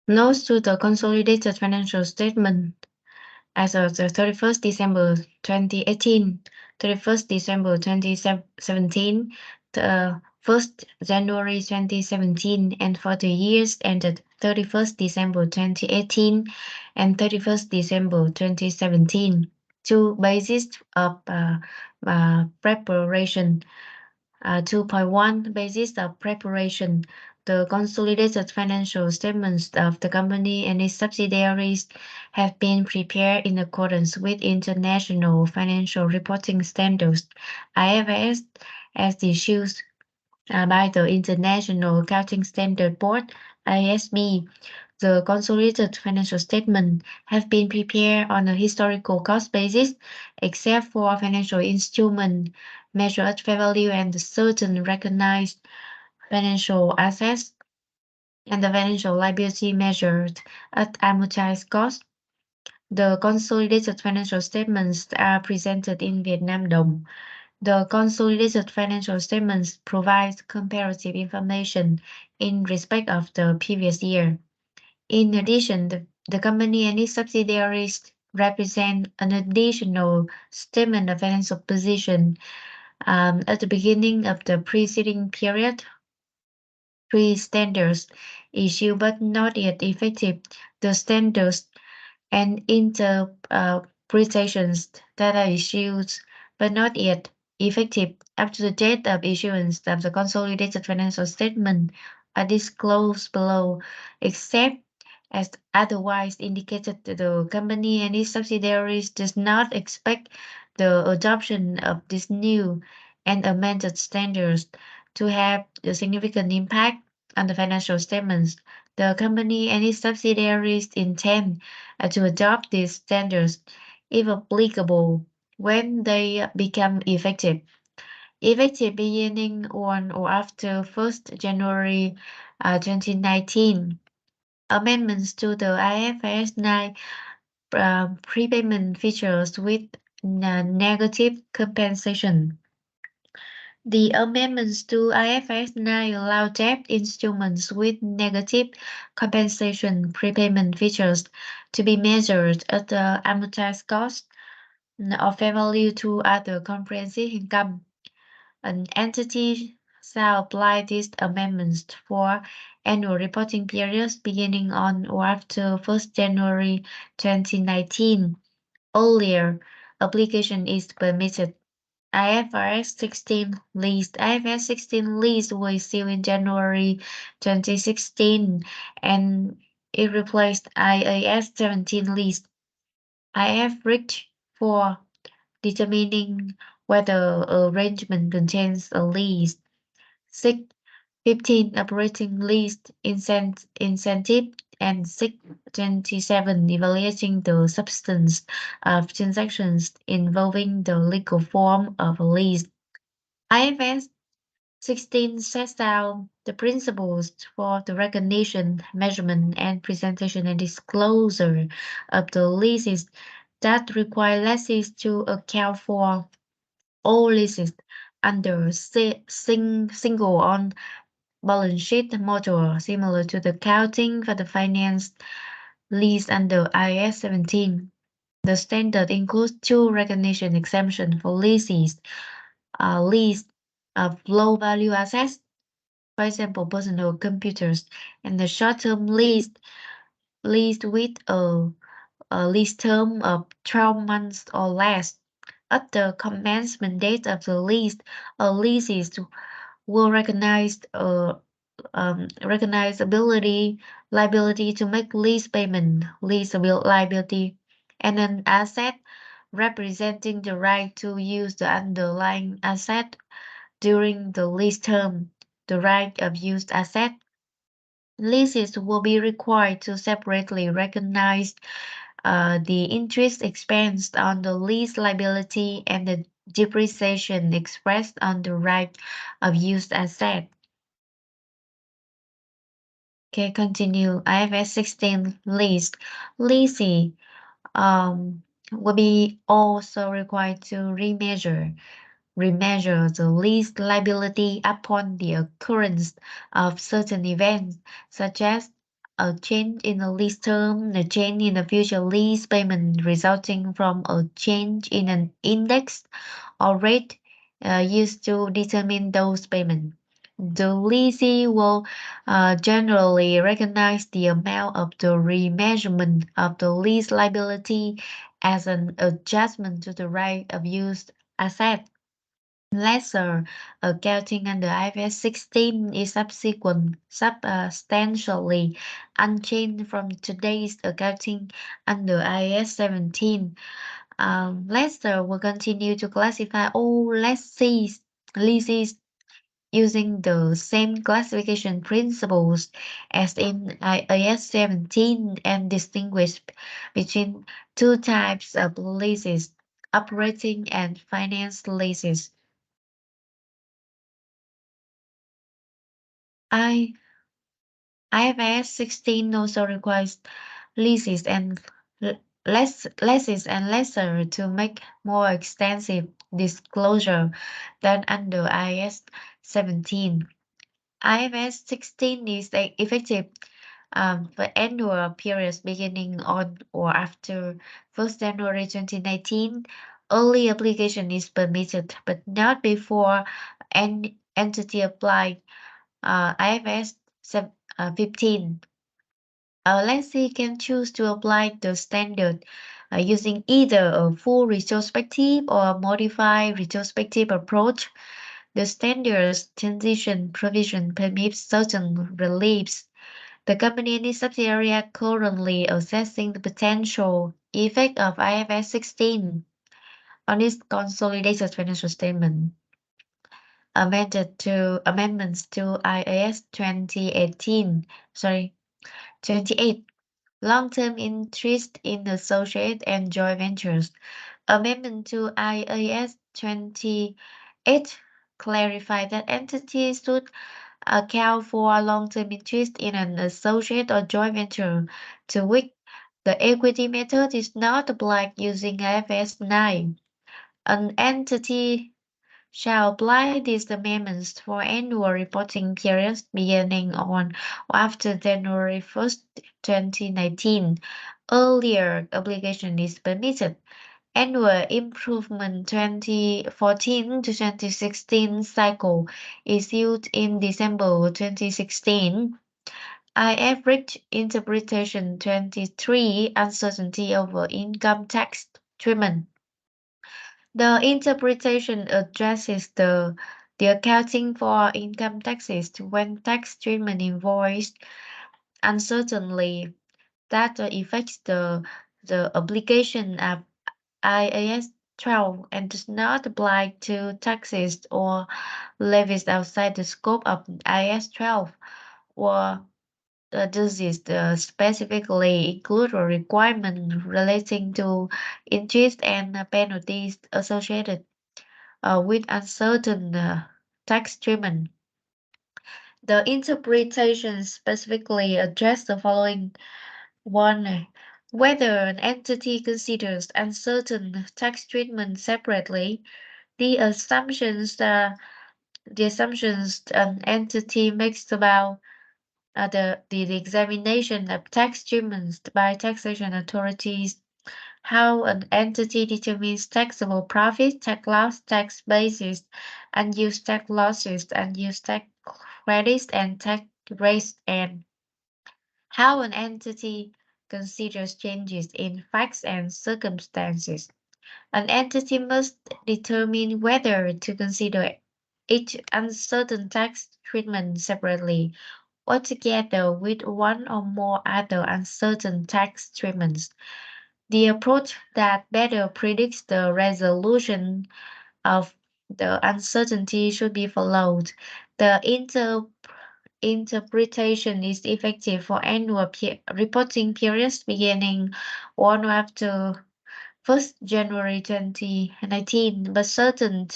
Notes to the consolidated financial statement as of the 31st December 2018, 31st December 2017, the 1st January 2017, and for the years ended 31st December 2018 and 31st December 2017. Two basis of preparation. 2.1 Basis of preparation. The consolidated financial statements of the company and its subsidiaries have been prepared in accordance with International Financial Reporting Standards (IFRS) as issued by the International Accounting Standard Board (ISB). The consolidated financial statements have been prepared on a historical cost basis, except for financial instruments measured at fair value and certain recognized financial assets and the financial liability measured at amortized cost. The consolidated financial statements are presented in Vietnam đồng. The consolidated financial statements provide comparative information in respect of the previous year. In addition, the company and its subsidiaries represent an additional statement of financial position at the beginning of the preceding period. Pre-standards issue but not yet effective. The standards and interpretations that are issued but not yet effective up to the date of issuance of the consolidated financial statement are disclosed below, except as otherwise indicated. The company and its subsidiaries does not expect the adoption of these new and amended standards to have a significant impact on the financial statements. The company and its subsidiaries intend to adopt these standards, if applicable, when they become effective. Effective beginning on or after 1st January 2019. Amendments to the IFRS 9 prepayment features with negative compensation. The amendments to IFRS 9 allow debt instruments with negative compensation prepayment features to be measured at the amortized cost of fair value to other comprehensive income. An entity shall apply these amendments for annual reporting periods beginning on or after 1st January 2019. Earlier application is permitted. IFRS 16 lease. IFRS 16 lease was issued in January 2016 and it replaced IAS 17 lease. IFRS for determining whether arrangement contains a lease. 15 operating lease incentive and 27 evaluating the substance of transactions involving the legal form of a lease. IFRS 16 sets out the principles for the recognition, measurement, and presentation and disclosure of the leases that require lessees to account for all leases under single on balance sheet model, similar to the accounting for the finance lease under IAS 17. The standard includes two recognition exemptions for leases, lease of low-value assets, for example, personal computers, and the short-term lease with a lease term of 12 months or less. At the commencement date of the lease, a lease will recognize recognizability liability to make lease payment, lease liability, and an asset representing the right to use the underlying asset during the lease term. The right of use asset. Leases will be required to separately recognize the interest expense on the lease liability and the depreciation expressed on the right of use asset. Okay, continue. IFRS 16 lease. Leasing will be also required to remeasure the lease liability upon the occurrence of certain events, such as a change in the lease term, a change in the future lease payment resulting from a change in an index or rate used to determine those payments. The lessee will generally recognize the amount of the remeasurement of the lease liability as an adjustment to the right of use asset. Lesser accounting under IFRS 16 is substantially unchanged from today's accounting under IAS 17. Lesser will continue to classify all leases using the same classification principles as in IAS 17 and distinguish between two types of leases, operating and finance leases. I IFRS 16 also requires leases and lesses and lesser to make more extensive disclosure than under IAS 17. IFRS 16 is effective for annual periods beginning on or after 1st January 2019. Early application is permitted, but not before an entity applied IFRS 15. A lessee can choose to apply the standard using either a full retrospective or a modified retrospective approach. The standard's transition provision permits certain reliefs. The company and its subsidiary are currently assessing the potential effect of IFRS 16 on its consolidated financial statement. Amendments to IAS 28. Long-term interest in associate and joint ventures. Amendment to IAS 28 clarified that entities should account for long-term interest in an associate or joint venture to which the equity method is not applied using IFRS 9. An entity shall apply these amendments for annual reporting periods beginning on or after January 1st, 2019. Earlier obligation is permitted. Annual improvement 2014 to 2016 cycle issued in December 2016. IFRS Interpretation 23 Uncertainty over income tax treatment. The interpretation addresses the accounting for income taxes when tax treatment invoiced uncertainly that affects the obligation of IAS 12 and does not apply to taxes or levies outside the scope of IAS 12 or does it specifically include a requirement relating to interest and penalties associated with uncertain tax treatment. The interpretation specifically addressed the following. One, whether an entity considers uncertain tax treatment separately, the assumptions an entity makes about the examination of tax treatments by taxation authorities, how an entity determines taxable profit, tax loss, tax basis, unused tax losses, unused tax credits, and tax rates, and how an entity considers changes in facts and circumstances. An entity must determine whether to consider each uncertain tax treatment separately or together with one or more other uncertain tax treatments. The approach that better predicts the resolution of the uncertainty should be followed. The interpretation is effective for annual reporting periods beginning on or after 1st January 2019, but certain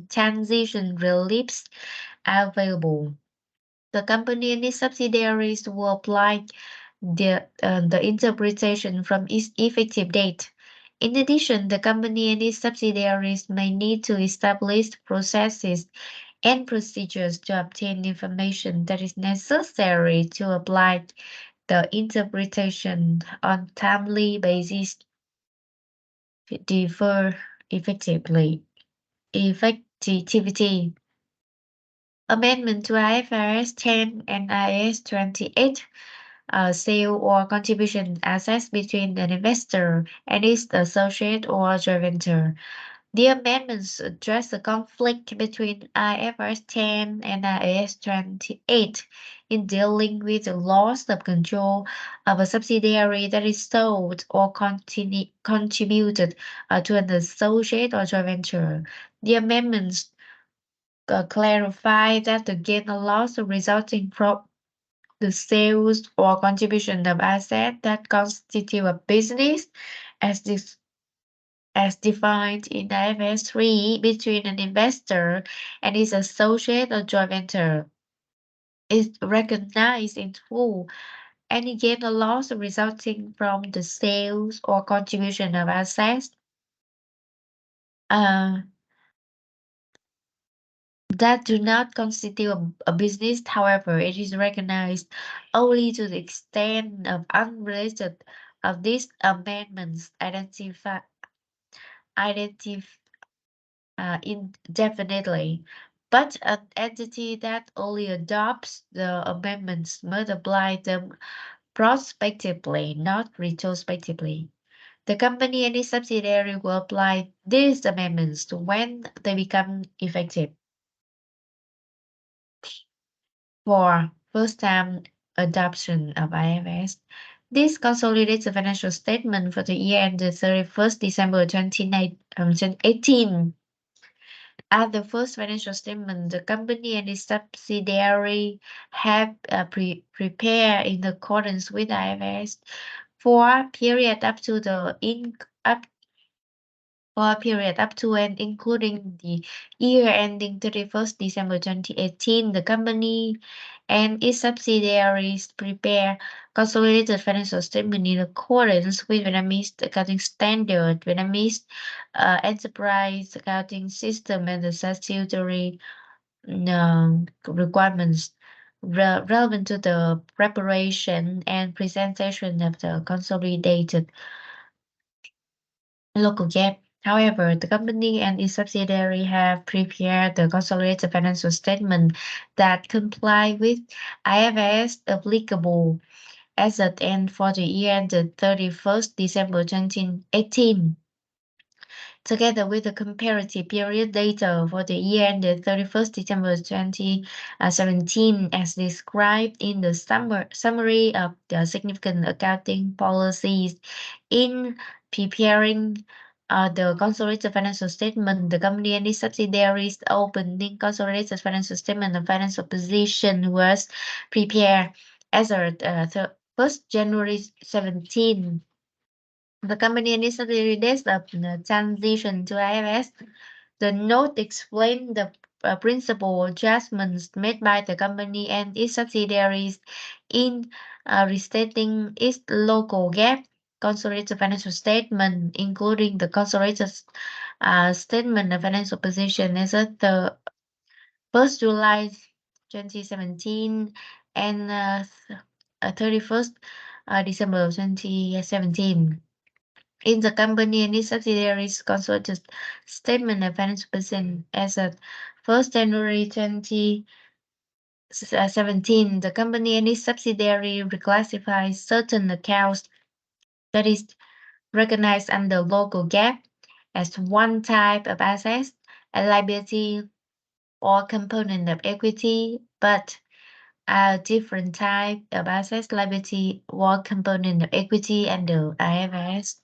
transition reliefs are available. The company and its subsidiaries will apply the interpretation from its effective date. In addition, the company and its subsidiaries may need to establish processes and procedures to obtain information that is necessary to apply the interpretation on timely basis differ effectively. Effectivity. Amendment to IFRS 10 and IAS 28, sale or contribution assets between an investor and its associate or joint venture. The amendments address the conflict between IFRS 10 and IAS 28 in dealing with the loss of control of a subsidiary that is sold or contributed to an associate or joint venture. The amendments clarify that the gain or loss resulting from the sales or contribution of assets that constitute a business as this as defined in IFRS 3 between an investor and his associate or joint venture is recognized in full. Any gain or loss resulting from the sales or contribution of assets uh, that do not constitute a business, however, it is recognized only to the extent of unrelated of these amendments identify indefinitely, but an entity that only adopts the amendments must apply them prospectively, not retrospectively. The company and its subsidiary will apply these amendments when they become effective. For first-time adoption of IFRS, this consolidates the financial statement for the year ended 31st December 2018. At the first financial statement, the company and its subsidiary have prepared in accordance with IFRS for a period up to and including the year ending 31st December 2018, the company and its subsidiaries prepare consolidated financial statement in accordance with Vietnamese accounting standard, Vietnamese enterprise accounting system, and the statutory requirements relevant to the preparation and presentation of the consolidated local GAAP. However, the company and its subsidiary have prepared the consolidated financial statement that comply with IFRS applicable as at end for the year ended 31st December 2018. Together with the comparative period data for the year ended 31st December 2017 as described in the summary of the significant accounting policies in preparing the consolidated financial statement, the company and its subsidiaries opening consolidated financial statement and financial position was prepared as of 1st January 17. The company initially released a transition to IFRS. The note explained the principal adjustments made by the company and its subsidiaries in restating its local GAAP consolidated financial statement, including the consolidated statement of financial position as of the 1st July 2017 and 31st December 2017. In the company and its subsidiaries consolidated statement of financial position as of 1st January 2017, the company and its subsidiary reclassified certain accounts that is recognized under local GAAP as one type of assets, a liability, or component of equity, but a different type of assets, liability, or component of equity under IFRS.